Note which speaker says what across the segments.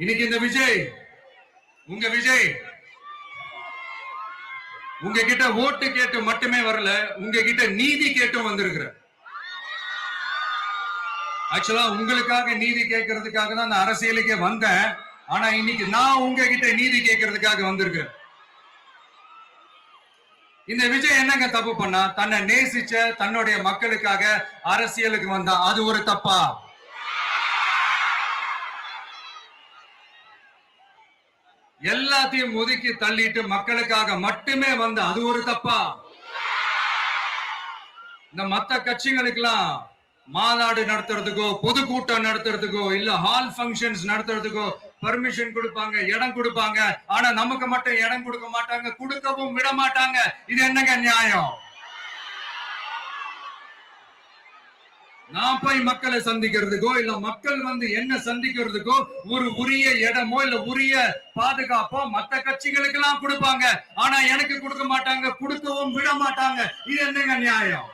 Speaker 1: இன்னைக்கு இந்த விஜய் உங்ககிட்ட ஓட்டு கேட்டு மட்டுமே வரல, உங்ககிட்ட நீதி கேட்டும் வந்திருக்கிற. ஆக்சுவலா உங்களுக்காக நீதி கேட்கறதுக்காக தான் நான் அரசியலுக்கே வந்தேன். ஆனா இன்னைக்கு நான் உங்ககிட்ட நீதி கேட்கறதுக்காக வந்திருக்கேன். இந்த விஜய் என்னங்க தப்பு பண்ணா? தன்னை நேசிச்ச தன்னுடைய மக்களுக்காக அரசியலுக்கு வந்தா அது ஒரு தப்பா? எல்லாத்தையும் ஒதுக்கி தள்ளிட்டு மக்களுக்காக மட்டுமே வந்த அது ஒரு தப்பா? இந்த மத்த கட்சிகளுக்கெல்லாம் மாநாடு நடத்துறதுக்கோ பொதுக்கூட்டம் நடத்துறதுக்கோ இல்ல ஹால் ஃபங்க்ஷன்ஸ் நடத்துறதுக்கோ பர்மிஷன் கொடுப்பாங்க, இடம் கொடுப்பாங்க. ஆனா நமக்கு மட்டும் இடம் கொடுக்க மாட்டாங்க, கொடுக்கவும் விட மாட்டாங்க. இது என்னங்க நியாயம்? நான் போய் மக்களை சந்திக்கிறதுக்கோ இல்ல மக்கள் வந்து என்ன சந்திக்கிறதுக்கோ ஒரு உரிய இடமோ இல்ல உரிய பாதுகாப்போ மத்த கட்சிகளுக்கு எல்லாம் கொடுப்பாங்க. ஆனா எனக்கு கொடுக்க மாட்டாங்க, கொடுக்கவும் விட மாட்டாங்க. இது என்னங்க நியாயம்?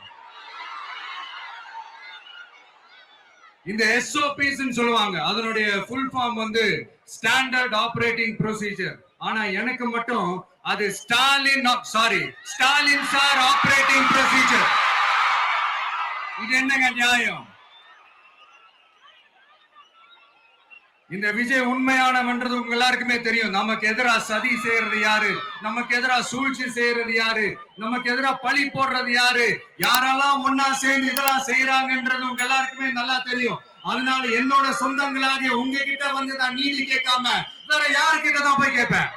Speaker 1: இந்த SOPs சொல்லுவாங்க, அதனுடைய ஃபுல் ஃபார்ம் வந்து ஸ்டாண்டர்ட் ஆபரேட்டிங் ப்ரொசீஜர். ஆனா எனக்கு மட்டும் அது ஸ்டாலின் சார் ஆபரேட்டிங் ப்ரொசீஜர். இது என்னங்க நியாயம்? இந்த விஜய் உண்மையானவன்றது உங்க எல்லாருக்குமே தெரியும். நமக்கு எதிராக சதி செய்யறது யாரு, நமக்கு எதிராக சூழ்ச்சி செய்யறது யாரு, நமக்கு எதிராக பழி போடுறது யாரு, யாரெல்லாம் ஒன்னா சேர்ந்து இதெல்லாம் செய்யறாங்கன்றது உங்க எல்லாருக்குமே நல்லா தெரியும். அதனால என்னோட சொந்தங்களாகிய உங்ககிட்ட வந்து நான் நீதி கேட்காம வேற யாருக்கிட்ட தான் போய் கேட்பேன்?